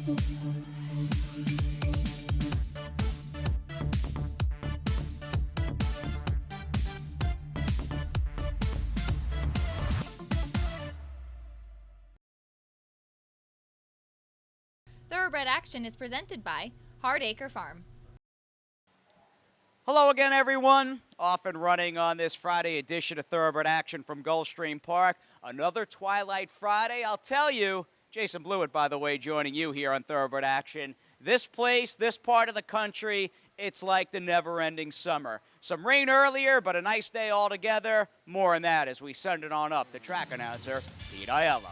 Thoroughbred Action is presented by Hardacre Farm. Hello again, everyone. Off and running on this Friday edition of Thoroughbred Action from Gulfstream Park. Another Twilight Friday. I'll tell you, Jason Blewett, by the way, joining you here on Thoroughbred Action. This place, this part of the country, it's like the never-ending summer. Some rain earlier, but a nice day altogether. More on that as we send it on up to track announcer Pete Aiello.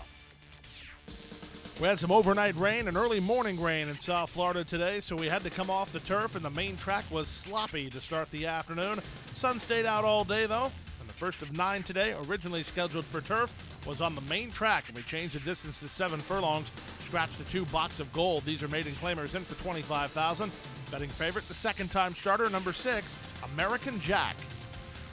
We had some overnight rain and early morning rain in South Florida today, so we had to come off the turf, and the main track was sloppy to start the afternoon. Sun stayed out all day, though, and the first of 9 today, originally scheduled for turf, was on the main track, and we changed the distance to 7 furlongs, scratched the 2 Box of Gold. These are maiden claimers in for $25,000. Betting favorite, the second-time starter, number 6, American Jack.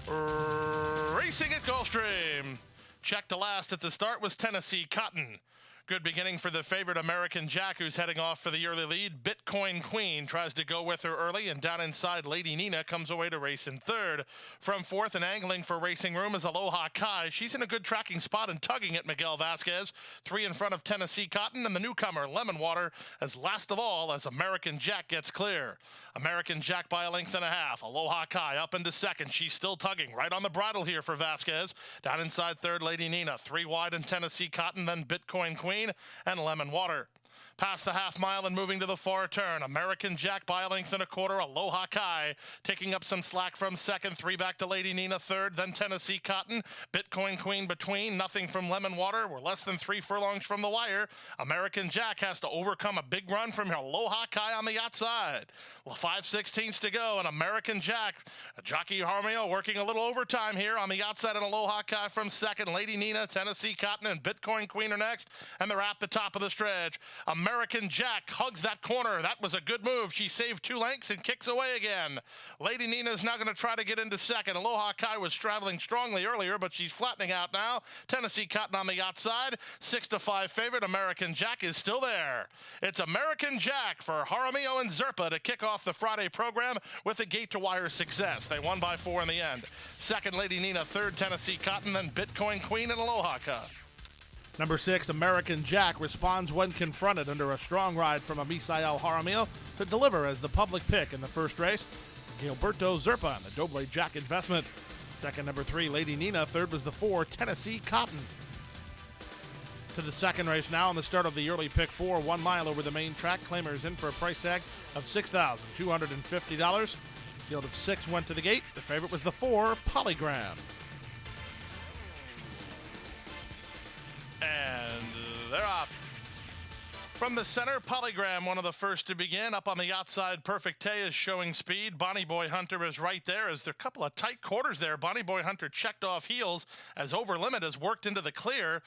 Racing at Gulfstream. Check to last at the start was Tennessee Cotton. Good beginning for the favorite American Jack, who's heading off for the early lead. Bitcoin Queen tries to go with her early, and down inside, Lady Nina comes away to race in third. From fourth and angling for Racing Room is Aloha Kai. She's in a good tracking spot and tugging at Miguel Vasquez. 3 in front of Tennessee Cotton, and the newcomer, Lemon Water, as last of all as American Jack gets clear. American Jack by a length and a half. Aloha Kai up into second. She's still tugging right on the bridle here for Vasquez. Down inside third, Lady Nina. 3 wide in Tennessee Cotton, then Bitcoin Queen and Lemon Water. Past the half mile and moving to the far turn. American Jack by a length and a quarter. Aloha Kai taking up some slack from second. 3 back to Lady Nina third. Then Tennessee Cotton. Bitcoin Queen between. Nothing from Lemon Water. We're less than 3 furlongs from the wire. American Jack has to overcome a big run from Aloha Kai on the outside. Well, 5/16 to go, and American Jack, Jockey Harmio working a little overtime here on the outside, and Aloha Kai from second. Lady Nina, Tennessee Cotton, and Bitcoin Queen are next, and they're at the top of the stretch. American Jack hugs that corner. That was a good move. She saved 2 lengths and kicks away again. Lady Nina is now going to try to get into second. Aloha Kai was traveling strongly earlier, but she's flattening out now. Tennessee Cotton on the outside. 6-5 favorite. American Jack is still there. It's American Jack for Jaramillo and Zerpa to kick off the Friday program with a gate-to-wire success. They won by 4 in the end. Second, Lady Nina. Third, Tennessee Cotton. Then Bitcoin Queen and Aloha Kai. Number 6, American Jack, responds when confronted under a strong ride from Misael Jaramillo to deliver as the public pick in the first race. Gilberto Zerpa and the Doble Jack investment. Second, number 3, Lady Nina. Third was the 4, Tennessee Cotton. To the second race now on the start of the early pick 4, 1 mile over the main track. Claimers in for a price tag of $6,250. Field of 6 went to the gate. The favorite was the 4, Polygram. And they're up. From the center, Polygram, one of the first to begin. Up on the outside, Perfect Tay is showing speed. Bonnie Boy Hunter is right there. As there are a couple of tight quarters there. Bonnie Boy Hunter checked off heels as Over Limit has worked into the clear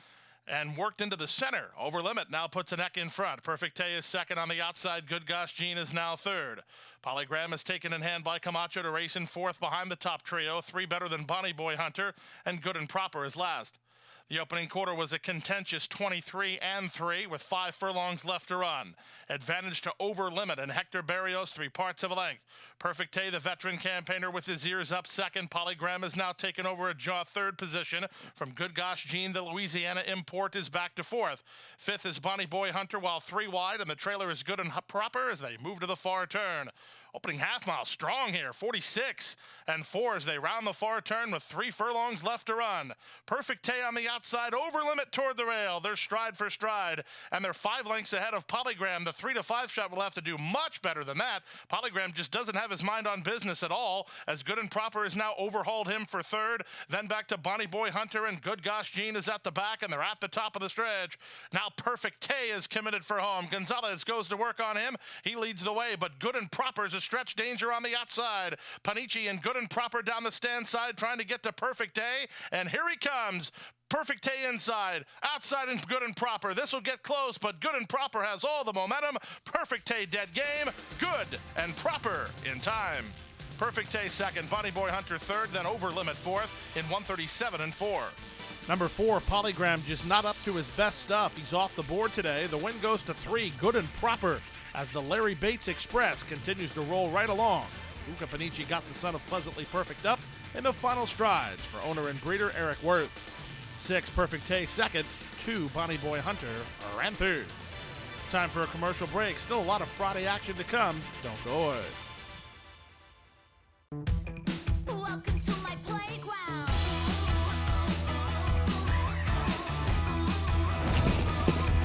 and worked into the center. Over Limit now puts a neck in front. Perfect Tay is second on the outside. Good Gosh Jean is now third. Polygram is taken in hand by Camacho to race in fourth behind the top trio. 3 better than Bonnie Boy Hunter, and Good and Proper is last. The opening quarter was a contentious 23-3 with 5 furlongs left to run. Advantage to Over Limit and Hector Barrios, 3 parts of a length. Perfect Tay, the veteran campaigner, with his ears up second. Polygram has now taken over a jaw third position. From Good Gosh Jean, the Louisiana import is back to fourth. Fifth is Bonnie Boy Hunter, while 3 wide, and the trailer is Good and Proper as they move to the far turn. Opening half mile strong here, 46-4 as they round the far turn with 3 furlongs left to run. Perfect Tay on the outside, Over Limit toward the rail. They're stride for stride, and they're 5 lengths ahead of Polygram. The 3-5 shot will have to do much better than that. Polygram just doesn't have his mind on business at all, as Good and Proper has now overhauled him for third. Then back to Bonnie Boy Hunter, and Good Gosh Jean is at the back, and they're at the top of the stretch. Now Perfect Tay is committed for home. Gonzalez goes to work on him. He leads the way, but Good and Proper is a stretch danger on the outside. Panici and Good and Proper down the stand side trying to get to Perfect Day, and here he comes. Perfect Day inside, outside and Good and Proper. This will get close, but Good and Proper has all the momentum. Perfect Day dead game, Good and Proper in time. Perfect Day second, Bonnie Boy Hunter third, then Over Limit fourth in 137-4. Number 4, Polygram, just not up to his best stuff. He's off the board today. The win goes to 3, Good and Proper, as the Larry Bates Express continues to roll right along. Luca Panici got the son of Pleasantly Perfect up in the final strides for owner and breeder Eric Worth. 6, Perfect Tay second. 2, Bonnie Boy Hunter ran third. Time for a commercial break. Still a lot of Friday action to come. Don't go away. Welcome to my playground.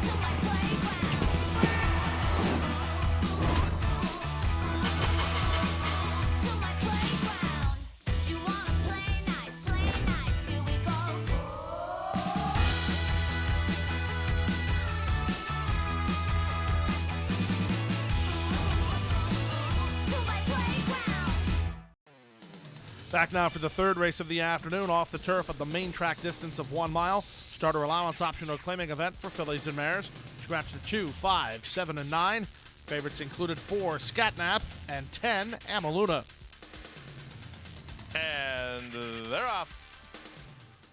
To my playground. To my playground. You wanna play nice, here we go. To my playground. Back now for the third race of the afternoon, off the turf at the main track distance of 1 mile. Starter allowance optional claiming event for fillies and mares. Scratch the 2, 5, 7, and 9. Favorites included 4, Scatnap, and 10, Amaluna. And they're off.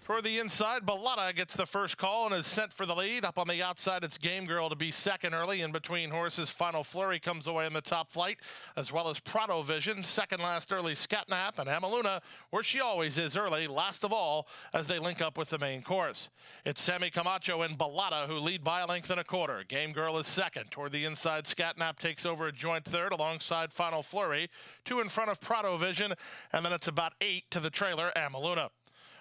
Toward the inside, Bellotta gets the first call and is sent for the lead. Up on the outside, it's Game Girl to be second early. In between horses, Final Flurry comes away in the top flight, as well as Prado Vision. Second last early, Scatnap, and Amaluna, where she always is early, last of all, as they link up with the main course. It's Sammy Camacho and Bellotta who lead by a length and a quarter. Game Girl is second. Toward the inside, Scatnap takes over a joint third alongside Final Flurry. 2 in front of Prado Vision, and then it's about 8 to the trailer, Amaluna.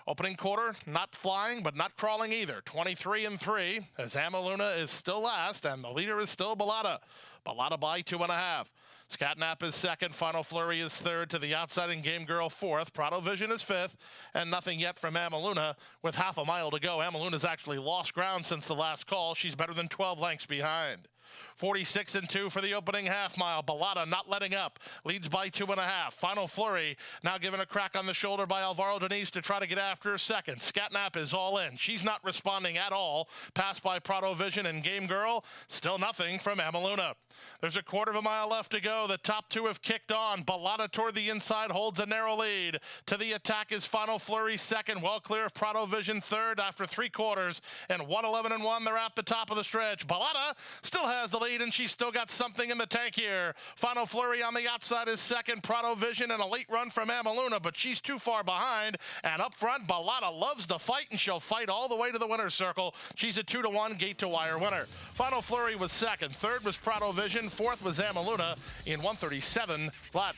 Opening quarter, not flying, but not crawling either. 23-3, as Amaluna is still last, and the leader is still Bellotta. Bellotta by 2.5. Scatnap is second, Final Flurry is third, to the outside and Game Girl fourth. Prado Vision is fifth, and nothing yet from Amaluna with half a mile to go. Amaluna's actually lost ground since the last call. She's better than 12 lengths behind. 46-2 for the opening half mile. Bellotta not letting up, leads by 2.5. Final Flurry now given a crack on the shoulder by Alvaro Denise to try to get after her second. Scatnap is all in. She's not responding at all. Passed by Prado Vision and Game Girl. Still nothing from Amaluna. There's a quarter of a mile left to go. The top two have kicked on. Bellotta toward the inside holds a narrow lead. To the attack is Final Flurry second, well clear of Prado Vision third after 3 quarters. And 1:11-1, they're at the top of the stretch. Bellotta still has the lead, and she's still got something in the tank here. Final Flurry on the outside is second. Prado Vision and a late run from Amaluna, but she's too far behind. And up front, Bellotta loves to fight, and she'll fight all the way to the winner's circle. She's a 2-1 gate-to-wire winner. Final Flurry was second. Third was Prado Vision. Fourth was Amaluna in 1:37 flat.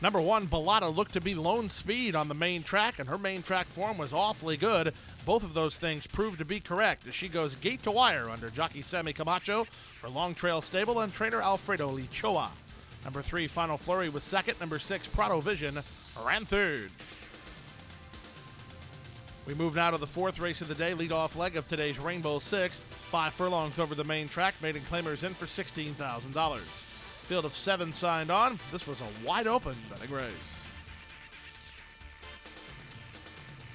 Number 1, Bellotta looked to be lone speed on the main track, and her main track form was awfully good. Both of those things proved to be correct as she goes gate to wire under jockey Sammy Camacho for Long Trail Stable and trainer Alfredo Lichoa. Number 3, Final Flurry was second. Number 6, Prado Vision ran third. We move now to the fourth race of the day, leadoff leg of today's Rainbow Six. 5 furlongs over the main track, maiden claimers in for $16,000. Field of 7 signed on. This was a wide open betting race.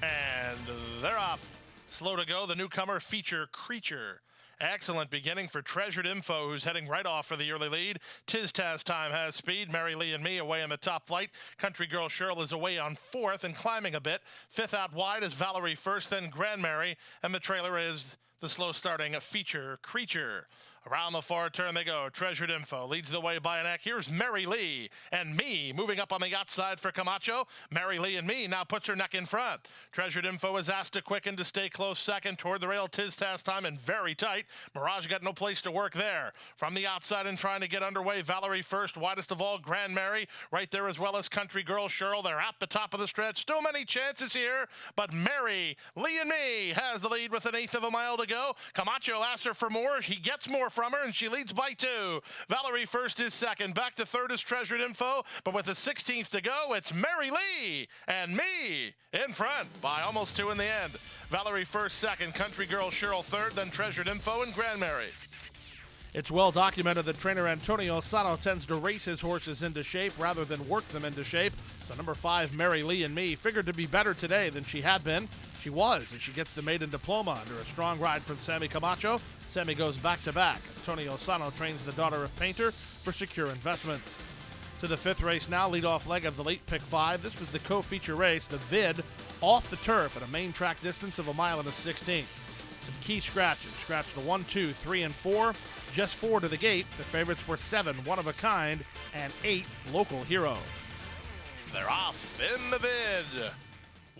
And they're off. Slow to go, the newcomer Feature Creature. Excellent beginning for Treasured Info, who's heading right off for the early lead. Tiz Taz Time has speed. Mary Lee and Me away in the top flight. Country Girl Cheryl is away on fourth and climbing a bit. Fifth out wide is Valerie first, then Grand Mary, and the trailer is the slow starting Feature Creature. Around the far turn they go. Treasured Info leads the way by a neck. Here's Mary Lee and Me moving up on the outside for Camacho. Mary Lee and Me now puts her neck in front. Treasured Info is asked to quicken to stay close second. Toward the rail, Tiz Taz Time and very tight. Mirage got no place to work there. From the outside and trying to get underway, Valerie first, widest of all, Grand Mary. Right there as well as Country Girl Cheryl. They're at the top of the stretch. Still many chances here, but Mary Lee and Me has the lead with 1/8 of a mile to go. Camacho asks her for more. He gets more from her, and she leads by 2. Valerie first is second. Back to third is Treasured Info, but with the 16th to go, it's Mary Lee and Me in front by almost 2 in the end. Valerie first, second. Country Girl Cheryl third, then Treasured Info and Grand Mary. It's well documented that trainer Antonio Sano tends to race his horses into shape rather than work them into shape. So number 5, Mary Lee and Me, figured to be better today than she had been. She was, as she gets the maiden diploma under a strong ride from Sammy Camacho. Sammy goes back-to-back. Antonio Sano trains the daughter of Painter for secure investments. To the 5th race now, leadoff leg of the late pick 5. This was the co-feature race, the Vid. off the turf at a main track distance of 1 1/16. Some key scratches. Scratch the 1, 2, 3, and 4. Just 4 to the gate. The favorites were 7, One of a Kind, and 8, Local Hero. They're off in the bid.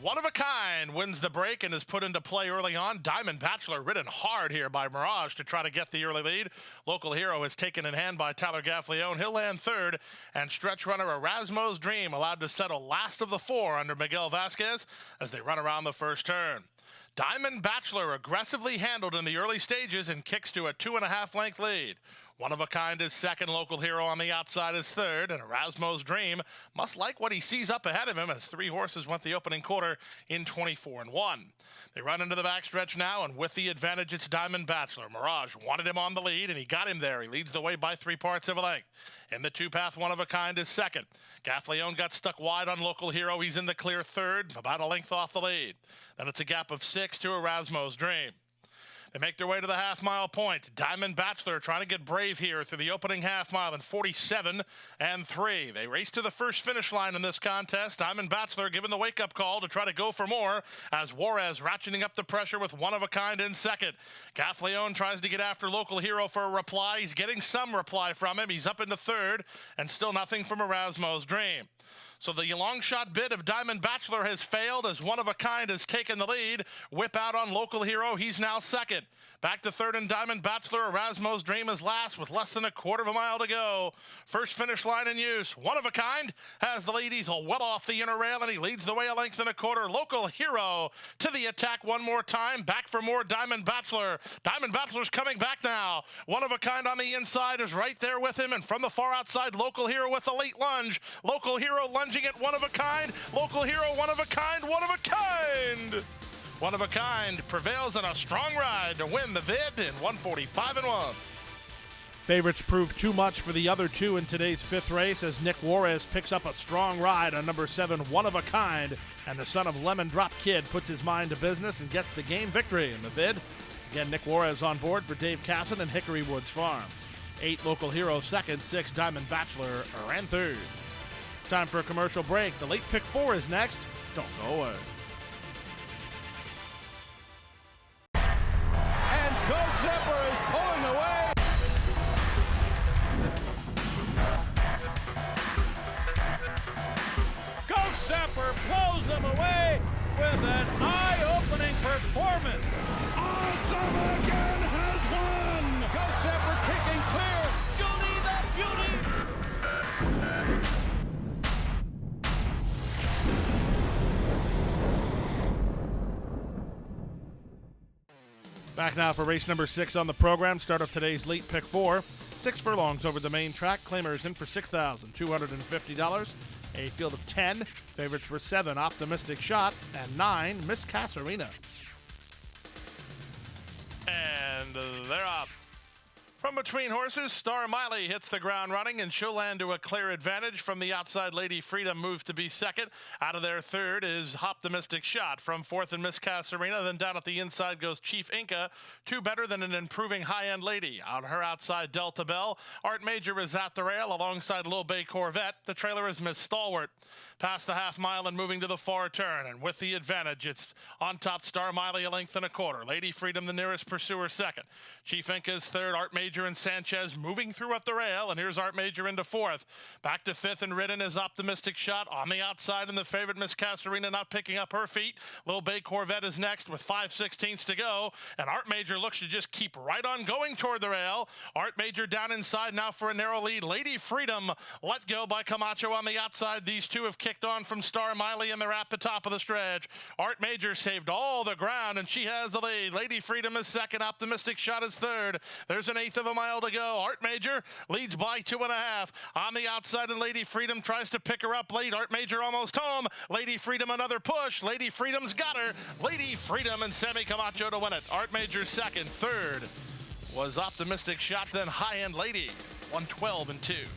One of a Kind wins the break and is put into play early on. Diamond Bachelor ridden hard here by Mirage to try to get the early lead. Local Hero is taken in hand by Tyler Gaffleone. He'll land third, and stretch runner Erasmo's Dream allowed to settle last of the 4 under Miguel Vasquez as they run around the first turn. Diamond Bachelor aggressively handled in the early stages and kicks to a 2.5 length lead. One of a Kind is second, Local Hero on the outside is third, and Erasmo's Dream must like what he sees up ahead of him as 3 horses went the opening quarter in 24-1. They run into the backstretch now, and with the advantage, it's Diamond Bachelor. Mirage wanted him on the lead, and he got him there. He leads the way by 3 parts of a length. In the 2-path, One of a Kind is second. Gaffleone got stuck wide on Local Hero. He's in the clear third, about a length off the lead. Then it's a gap of 6 to Erasmo's Dream. They make their way to the half-mile point. Diamond Bachelor trying to get brave here through the opening half-mile in 47-3. They race to the first finish line in this contest. Diamond Bachelor given the wake-up call to try to go for more as Juarez ratcheting up the pressure with One of a Kind in second. Gaffleone tries to get after Local Hero for a reply. He's getting some reply from him. He's up into third, and still nothing from Erasmo's Dream. So the long shot bid of Diamond Bachelor has failed as One of a Kind has taken the lead. Whip out on Local Hero. He's now second. Back to third and Diamond Bachelor. Erasmo's Dream is last with less than a quarter of a mile to go. First finish line in use. One of a Kind has the lead. He's well off the inner rail and he leads the way a length and a quarter. Local Hero to the attack one more time. Back for more Diamond Bachelor. Diamond Bachelor's coming back now. One of a Kind on the inside is right there with him, and from the far outside, Local Hero with a late lunge. Local Hero lunging at One of a Kind. Local Hero, One of a Kind, One of a Kind. One of a Kind prevails in a strong ride to win the vid in 145-1. Favorites proved too much for the other 2 in today's 5th race as Nick Juarez picks up a strong ride on number 7, One of a Kind, and the son of Lemon Drop Kid puts his mind to business and gets the game victory in the vid. Again, Nick Juarez on board for Dave Casson and Hickory Woods Farm. 8, Local Hero second, 6, Diamond Bachelor ran third. Time for a commercial break. The late pick 4 is next. Don't go away. And Ghost Zipper is pulling away. Ghost Zipper blows them away with an eye-opening performance. Awesome again has won. Ghost Zipper kicking clear. Judy the Beauty. Back now for race number 6 on the program. Start of today's late pick 4. 6 furlongs over the main track. Claimers in for $6,250. A field of 10. Favorites were 7, Optimistic Shot, and 9, Miss Casarina. And they're off. From between horses, Star Miley hits the ground running, and she'll land to a clear advantage. From the outside, Lady Freedom moves to be second. Out of their third is Optimistic Shot. From fourth and Miss Casarina. Then down at the inside goes Chief Inca. 2 better than an improving high-end lady. On her outside, Delta Bell. Art Major is at the rail alongside Lil Bay Corvette. The trailer is Miss Stalwart. Past the half mile and moving to the far turn. And with the advantage, it's on top Star Miley a length and a quarter. Lady Freedom, the nearest pursuer, second. Chief Inca is third. Art Major and Sanchez moving through up the rail. And here's Art Major into fourth. Back to fifth and ridden is Optimistic Shot. On the outside, and the favorite, Miss Casarina, not picking up her feet. Lil Bay Corvette is next with 5/16 to go. And Art Major looks to just keep right on going toward the rail. Art Major down inside now for a narrow lead. Lady Freedom let go by Camacho on the outside. These two have kicked on from Star Miley, and they're at the top of the stretch. Art Major saved all the ground, and she has the lead. Lady Freedom is second. Optimistic Shot is third. There's an eighth of a mile to go. Art Major leads by 2.5. On the outside, and Lady Freedom tries to pick her up late. Art Major almost home. Lady Freedom another push. Lady Freedom's got her. Lady Freedom and Sammy Camacho to win it. Art Major second. Third was Optimistic Shot, then High End Lady. 112-2.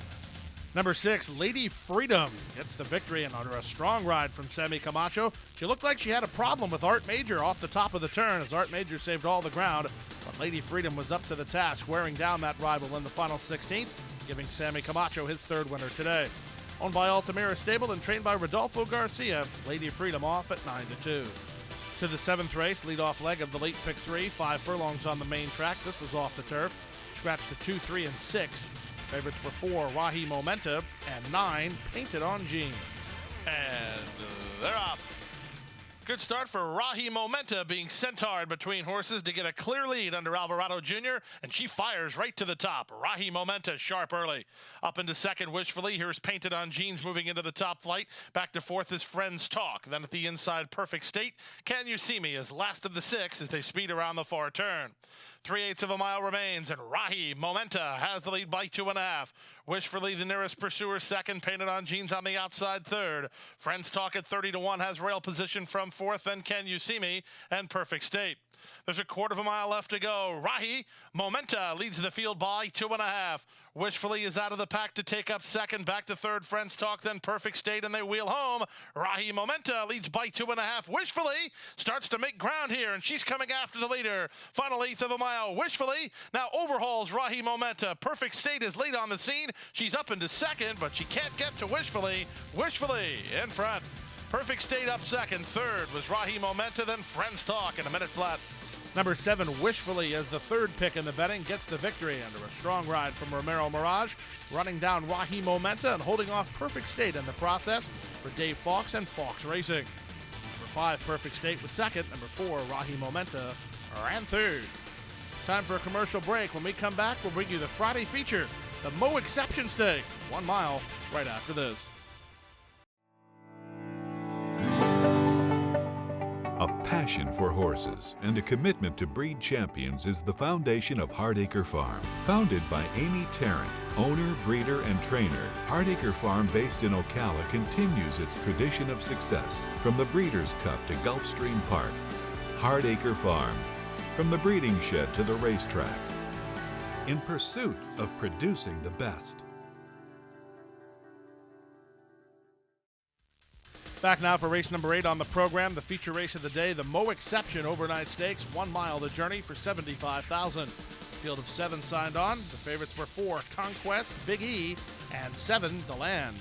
Number 6, Lady Freedom gets the victory and under a strong ride from Sammy Camacho. She looked like she had a problem with Art Major off the top of the turn as Art Major saved all the ground, but Lady Freedom was up to the task, wearing down that rival in the final 16th, giving Sammy Camacho his third winner today. Owned by Altamira Stable and trained by Rodolfo Garcia. Lady Freedom off at 9-2. To the 7th race, leadoff leg of the late pick 3. 5 furlongs on the main track. This was off the turf. Scratched to 2, 3, and 6. Favorites were 4, Rahi Momenta, and 9, Painted on Jean. And they're off. Good start for Rahi Momenta, being centaured between horses to get a clear lead under Alvarado Jr., and she fires right to the top. Rahi Momenta sharp early. Up into second wishfully. Here's Painted on Jeans moving into the top flight. Back to fourth is Friends Talk. Then at the inside, Perfect State. Can You See Me is last of the 6 as they speed around the far turn. 3/8 of a mile remains, and Rahi Momenta has the lead by 2.5. Wishfully the nearest pursuer second. Painted on Jeans on the outside third. Friends Talk at 30-1 has rail position from fourth. Then Can You See Me and Perfect State. There's a quarter of a mile left to go. Rahi Momenta leads the field by 2.5. Wishfully is out of the pack to take up second. Back to third, Friends Talk, then Perfect State, and they wheel home. Rahi Momenta leads by 2.5. Wishfully starts to make ground here, and she's coming after the leader. Final 1/8 of a mile. Wishfully now overhauls Rahi Momenta. Perfect State is late on the scene. She's up into second, but she can't get to Wishfully. Wishfully in front. Perfect State up second. Third was Rahi Momenta, then Friends Talk in a minute flat. Number 7, Wishfully, as the third pick in the betting, gets the victory under a strong ride from Romero Mirage, running down Rahi Momenta and holding off Perfect State in the process for Dave Fox and Fox Racing. Number 5, Perfect State was second. Number 4, Rahi Momenta ran third. Time for a commercial break. When we come back, we'll bring you the Friday feature, the Mo Exception Stakes, 1 mile, right after this. A passion for horses and a commitment to breed champions is the foundation of Hardacre Farm. Founded by Amy Tarrant, owner, breeder, and trainer, Hardacre Farm, based in Ocala, continues its tradition of success from the Breeders' Cup to Gulfstream Park. Hardacre Farm, from the breeding shed to the racetrack, in pursuit of producing the best. Back now for race number 8 on the program, the feature race of the day, the Mo Exception Overnight Stakes, 1 mile the journey for $75,000. Field of 7 signed on. The favorites were 4, Conquest, Big E, and 7, Deland.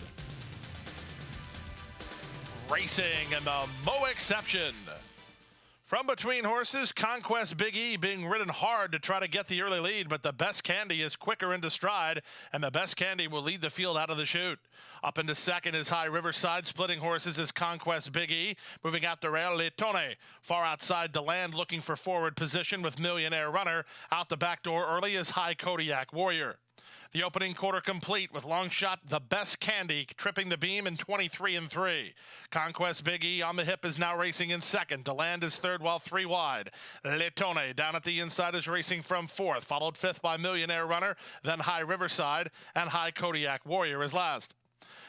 Racing and the Mo Exception. From between horses, Conquest Big E being ridden hard to try to get the early lead, but the Best Candy is quicker into stride, and the Best Candy will lead the field out of the chute. Up into second is High Riverside. Splitting horses is Conquest Big E. Moving out the rail, Letone. Far outside Deland, looking for forward position with Millionaire Runner. Out the back door early is High Kodiak Warrior. The opening quarter complete with long shot the Best Candy tripping the beam in 23-3. Conquest Big E on the hip is now racing in second. Deland is third while 3 wide. Letone down at the inside is racing from fourth, followed fifth by Millionaire Runner, then High Riverside, and High Kodiak Warrior is last.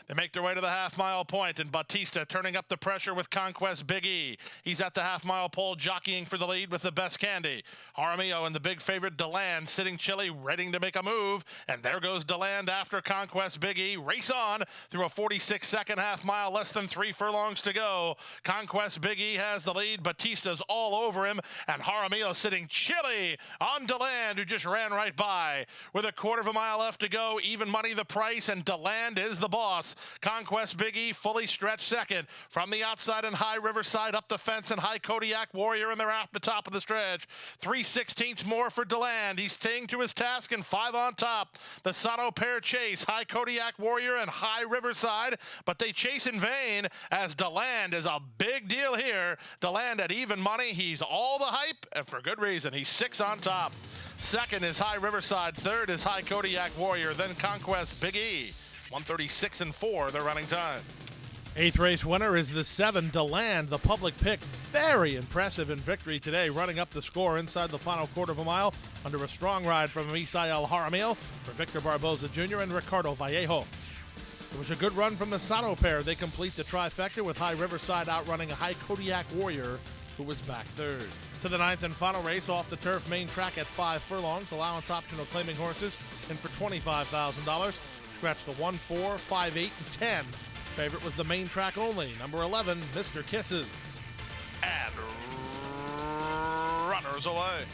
They make their way to the half-mile point, and Batista turning up the pressure with Conquest Big E. He's at the half-mile pole, jockeying for the lead with the Best Candy. Jaramillo and the big favorite Deland sitting chilly, ready to make a move. And there goes Deland after Conquest Big E. Race on through a 46-second half-mile, less than 3 furlongs to go. Conquest Big E has the lead. Batista's all over him, and Jaramillo sitting chilly on Deland, who just ran right by. With a quarter of a mile left to go, even money the price, and Deland is the boss. Conquest Big E fully stretched second. From the outside and High Riverside up the fence, and High Kodiak Warrior, and they're at the top of the stretch. 3/16 more for Deland. He's staying to his task, and 5 on top. The Sato pair chase, High Kodiak Warrior and High Riverside, but they chase in vain as Deland is a big deal here. Deland at even money. He's all the hype, and for good reason. He's 6 on top. Second is High Riverside. Third is High Kodiak Warrior. Then Conquest Big E. 1:36-4, the running time. 8th race winner is the 7, Deland, the public pick. Very impressive in victory today, running up the score inside the final quarter of a mile under a strong ride from Misael Jaramillo for Victor Barboza Jr. and Ricardo Vallejo. It was a good run from the Sato pair. They complete the trifecta with High Riverside outrunning a High Kodiak Warrior, who was back third. To the 9th and final race off the turf main track at 5 furlongs. Allowance optional claiming horses in for $25,000. Scratch the 1, 4, 5, 8, and 10. Favorite was the main track only. Number 11, Mr. Kisses. And runners away.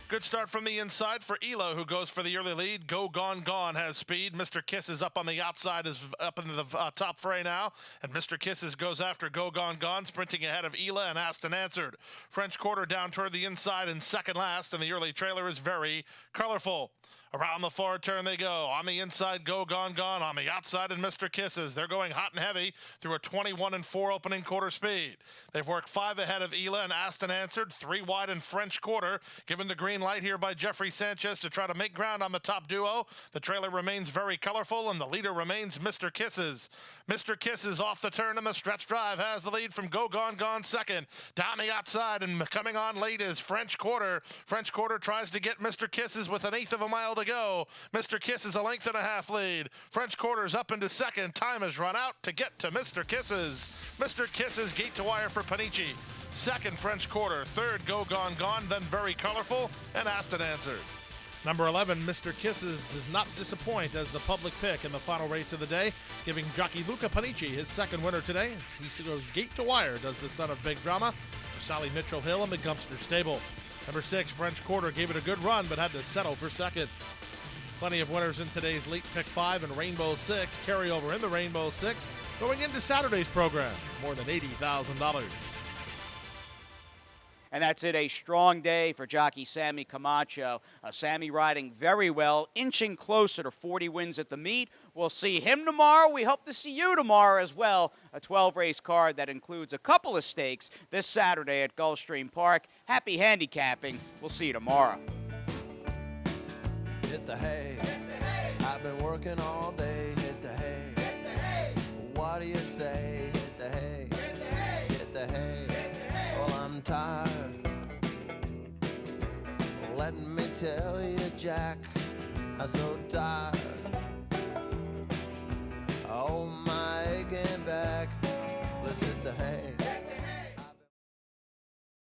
Good start from the inside for Elo, who goes for the early lead. Go Gone Gone has speed. Mr. Kisses up on the outside, is up into the top fray now. And Mr. Kisses goes after Go Gone Gone, sprinting ahead of Ela and Asked and Answered. French Quarter down toward the inside in second last, and the early trailer is very colorful. Around the forward turn they go. On the inside, Go Gone Gone. On the outside, and Mr. Kisses. They're going hot and heavy through a 21-4 opening quarter speed. They've worked 5 ahead of Ela and Asked and Answered, 3 wide in French Quarter. Given the green light here by Jeffrey Sanchez to try to make ground on the top duo. The trailer remains very colorful, and the leader remains Mr. Kisses. Mr. Kisses off the turn in the stretch drive has the lead from Go Gone Gone second. Down the outside and coming on late is French Quarter. French Quarter tries to get Mr. Kisses with 1/8 of a mile to go. Mr. Kisses a 1.5 length lead. French Quarter's up into second. Time has run out to get to Mr. Kisses. Mr. Kisses gate to wire for Panici. Second, French Quarter. Third, Go Gone Gone, then Very Colorful, and Asked and Answered. Number 11, Mr. Kisses, does not disappoint as the public pick in the final race of the day, giving jockey Luca Panici his second winner today. He goes gate to wire, does the son of Big Drama, for Sally Mitchell-Hill in the Gulfstream stable. Number 6, French Quarter, gave it a good run, but had to settle for second. Plenty of winners in today's late pick 5 and Rainbow 6, carryover in the Rainbow 6, going into Saturday's program, more than $80,000. And that's it, a strong day for jockey Sammy Camacho. Sammy riding very well, inching closer to 40 wins at the meet. We'll see him tomorrow. We hope to see you tomorrow as well. A 12-race card that includes a couple of stakes this Saturday at Gulfstream Park. Happy handicapping. We'll see you tomorrow. Hit the hay. I've been working all day. Hit the hay. What do you say? Hit the hay. Hit the hay. Well, I'm tired. Let me tell you, Jack, I'm so tired. Oh, my aching back. Let's hit the hay.